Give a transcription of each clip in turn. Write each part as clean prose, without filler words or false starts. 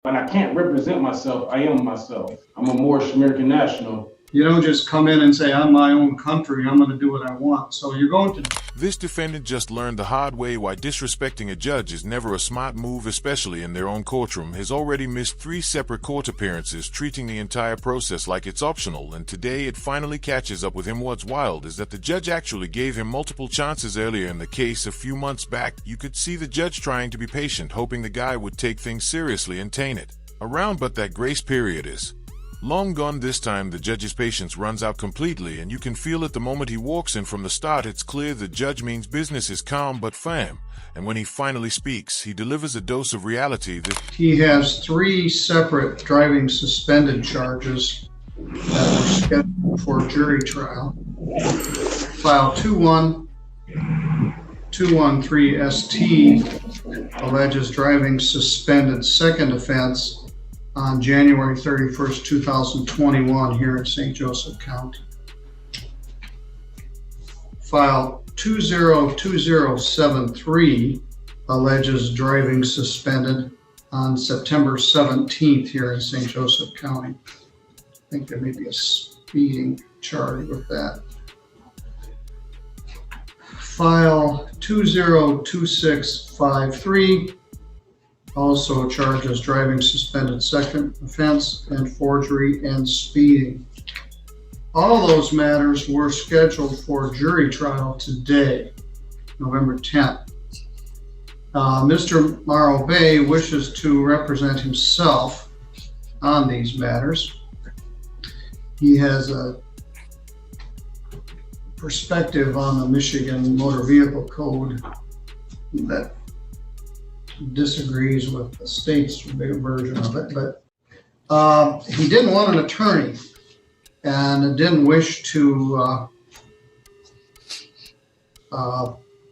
and I can't represent myself. I am myself. I'm a Moorish American national. You don't just come in and say, I'm my own country, I'm going to do what I want. So you're going to... This defendant just learned the hard way why disrespecting a judge is never a smart move, especially in their own courtroom. Has already missed 3 separate court appearances, treating the entire process like it's optional, and today it finally catches up with him. What's wild is that the judge actually gave him multiple chances earlier in the case a few months back. You could see the judge trying to be patient, hoping the guy would take things seriously and tame it around, but that grace period is long gone. This time the judge's patience runs out completely, and you can feel it the moment he walks in. From the start it's clear the judge means business, is calm but firm, and when he finally speaks he delivers a dose of reality that he has 3 separate driving suspended charges that were scheduled for jury trial. File 21213ST alleges driving suspended second offense on January 31st, 2021 here in St. Joseph County. File 202073 alleges driving suspended on September 17th here in St. Joseph County. I think there may be a speeding charge with that. File 202653 also charges driving suspended second offense and forgery and speeding. All those matters were scheduled for jury trial today, November 10th. Mr. Morrow Bay wishes to represent himself on these matters. He has a perspective on the Michigan Motor Vehicle Code that disagrees with the state's version of it, but he didn't want an attorney and didn't wish to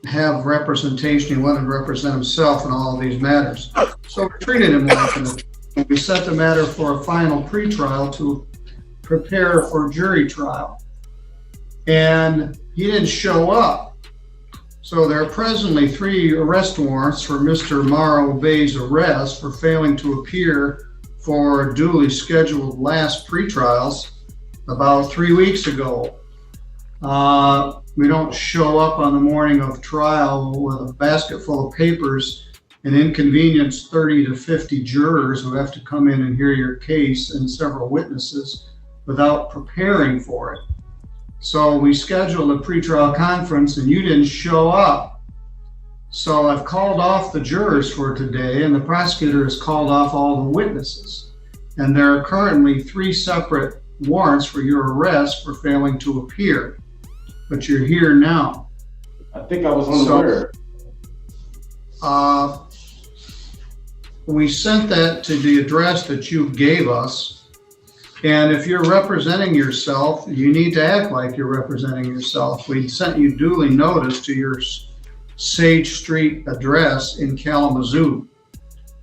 have representation. He wanted to represent himself in all of these matters. So we treated him like an attorney. We set the matter for a final pretrial to prepare for jury trial. And he didn't show up. So there are presently 3 arrest warrants for Mr. Morrow Bay's arrest for failing to appear for duly scheduled last pretrials about 3 weeks ago. We don't show up on the morning of trial with a basket full of papers and inconvenience 30 to 50 jurors who have to come in and hear your case and several witnesses without preparing for it. So we scheduled a pretrial conference and you didn't show up. So I've called off the jurors for today, and the prosecutor has called off all the witnesses. And there are currently 3 separate warrants for your arrest for failing to appear. But you're here now. I think I was unaware. We sent that to the address that you gave us. And if you're representing yourself, you need to act like you're representing yourself. We sent you duly notice to your Sage Street address in Kalamazoo.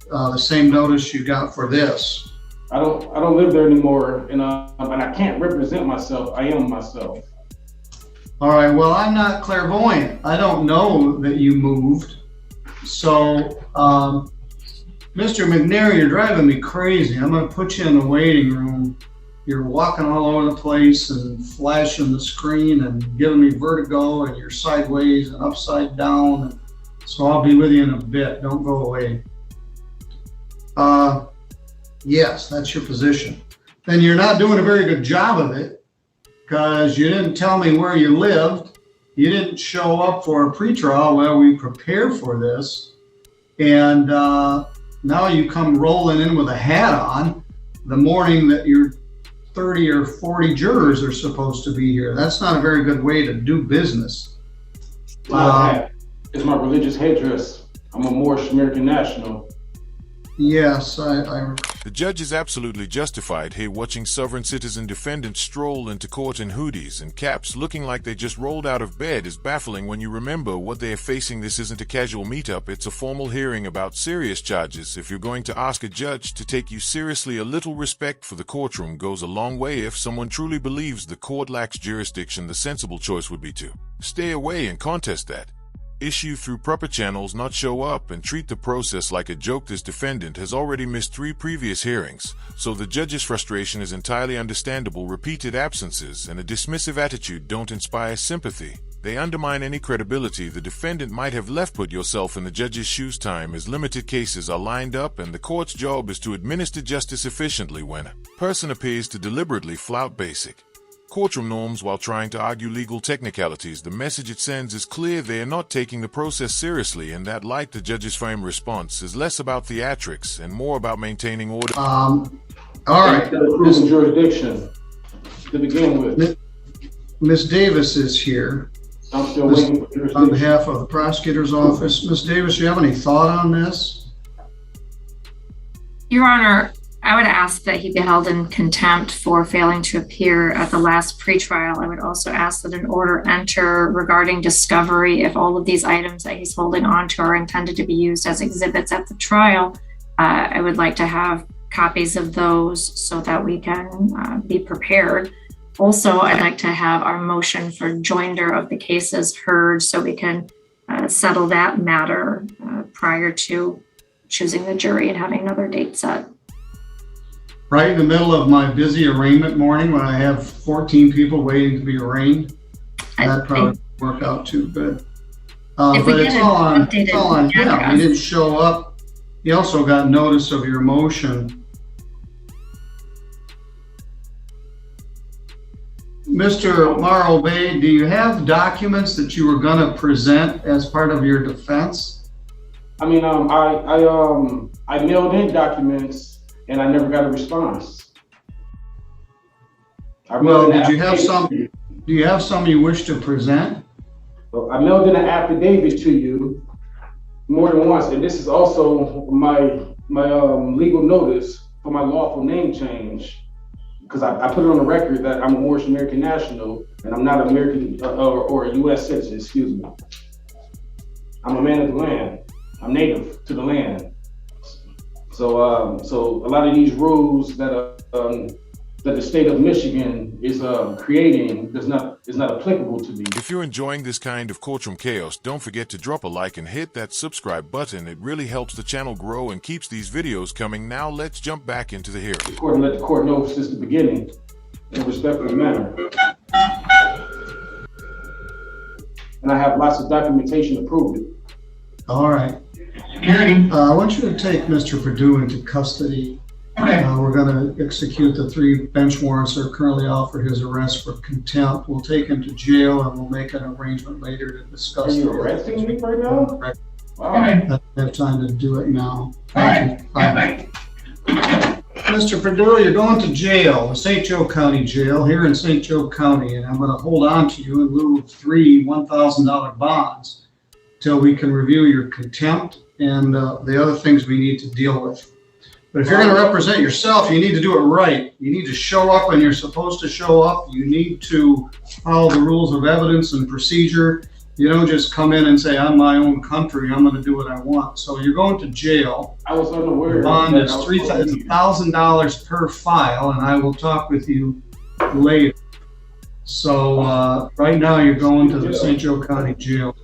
The same notice you got for this. I don't live there anymore, and I can't represent myself. I am myself. All right, well, I'm not clairvoyant. I don't know that you moved. So, Mr. McNair, you're driving me crazy. I'm going to put you in the waiting room. You're walking all over the place and flashing the screen and giving me vertigo, and you're sideways and upside down. So I'll be with you in a bit. Don't go away. Yes, that's your position. Then you're not doing a very good job of it, because you didn't tell me where you lived. You didn't show up for a pretrial while we prepared for this. And now you come rolling in with a hat on the morning that your 30 or 40 jurors are supposed to be here. That's not a very good way to do business. It's my religious headdress. I'm a Moorish American national. Yes, The judge is absolutely justified here watching sovereign citizen defendants stroll into court in hoodies and caps looking like they just rolled out of bed is baffling when you remember what they are facing. This isn't a casual meetup, it's a formal hearing about serious charges. If you're going to ask a judge to take you seriously, a little respect for the courtroom goes a long way. If someone truly believes the court lacks jurisdiction, the sensible choice would be to stay away and contest that. issue through proper channels, not show up and treat the process like a joke. This defendant has already missed 3 previous hearings, so the judge's frustration is entirely understandable. Repeated absences and a dismissive attitude don't inspire sympathy. They undermine any credibility the defendant might have left. Put yourself in the judge's shoes. Time is limited, cases are lined up, and the court's job is to administer justice efficiently. When a person appears to deliberately flout basic courtroom norms while trying to argue legal technicalities, the message it sends is clear: they are not taking the process seriously. In that light, the judge's firm response is less about theatrics and more about maintaining order. All right. Proven jurisdiction to begin with. Ms. Davis is here. I'm still waiting for jurisdiction. On behalf of the prosecutor's office. Ms. Davis, you have any thought on this? Your Honor, I would ask that he be held in contempt for failing to appear at the last pretrial. I would also ask that an order enter regarding discovery if all of these items that he's holding on to are intended to be used as exhibits at the trial. I would like to have copies of those so that we can be prepared. Also, I'd like to have our motion for joinder of the cases heard so we can settle that matter prior to choosing the jury and having another date set. Right in the middle of my busy arraignment morning when I have 14 people waiting to be arraigned, that probably won't work out too good. But it's all on him. He didn't show up. He also got notice of your motion. Mr. Morrow Bay, do you have documents that you were going to present as part of your defense? I mean, I mailed in documents and I never got a response. Well, did you have some? Do you have some you wish to present? So I mailed in an affidavit to you more than once, and this is also my legal notice for my lawful name change, because I put it on the record that I'm a Moorish American national and I'm not American or a U.S. citizen. Excuse me. I'm a man of the land. I'm native to the land. So, so a lot of these rules that that the state of Michigan is creating is not applicable to me. If you're enjoying this kind of courtroom chaos, don't forget to drop a like and hit that subscribe button. It really helps the channel grow and keeps these videos coming. Now let's jump back into the hearing. The court and let the court know since the beginning in a respectful manner. And I have lots of documentation to prove it. All right. I want you to take Mr. Perdue into custody. We're going to execute the 3 bench warrants that are currently out for his arrest for contempt. We'll take him to jail and we'll make an arrangement later to discuss. Are you arresting me right now? Right. Wow. I don't have time to do it now. Thank you. Bye. Mr. Perdue, you're going to jail, the St. Joe County Jail here in St. Joe County, and I'm going to hold on to you in lieu of 3 $1,000 bonds till we can review your contempt and the other things we need to deal with. But if you're going to represent yourself, you need to do it right. You need to show up when you're supposed to show up. You need to follow the rules of evidence and procedure. You don't just come in and say, I'm my own country, I'm going to do what I want. So you're going to jail. I was unaware. The bond is $1,000 per file, and I will talk with you later. So right now you're going to the St. Joe County Jail.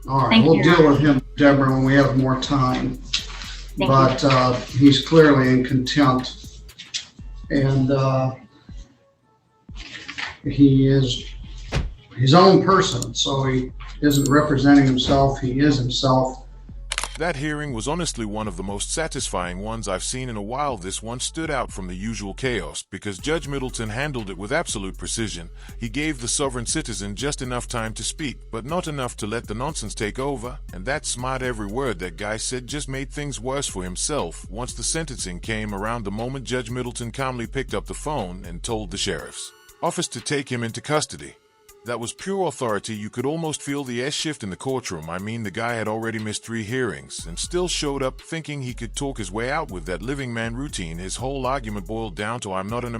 All right, we'll deal with him, Deborah, when we have more time. But he's clearly in contempt, and he is his own person, so he isn't representing himself, he is himself. That hearing was honestly one of the most satisfying ones I've seen in a while. This one stood out from the usual chaos because Judge Middleton handled it with absolute precision. He gave the sovereign citizen just enough time to speak, but not enough to let the nonsense take over. And that smart every word that guy said just made things worse for himself. Once the sentencing came around, the moment Judge Middleton calmly picked up the phone and told the sheriff's office to take him into custody. That was pure authority. You could almost feel the S-shift in the courtroom. I mean, the guy had already missed 3 hearings and still showed up thinking he could talk his way out with that living man routine. His whole argument boiled down to, I'm not an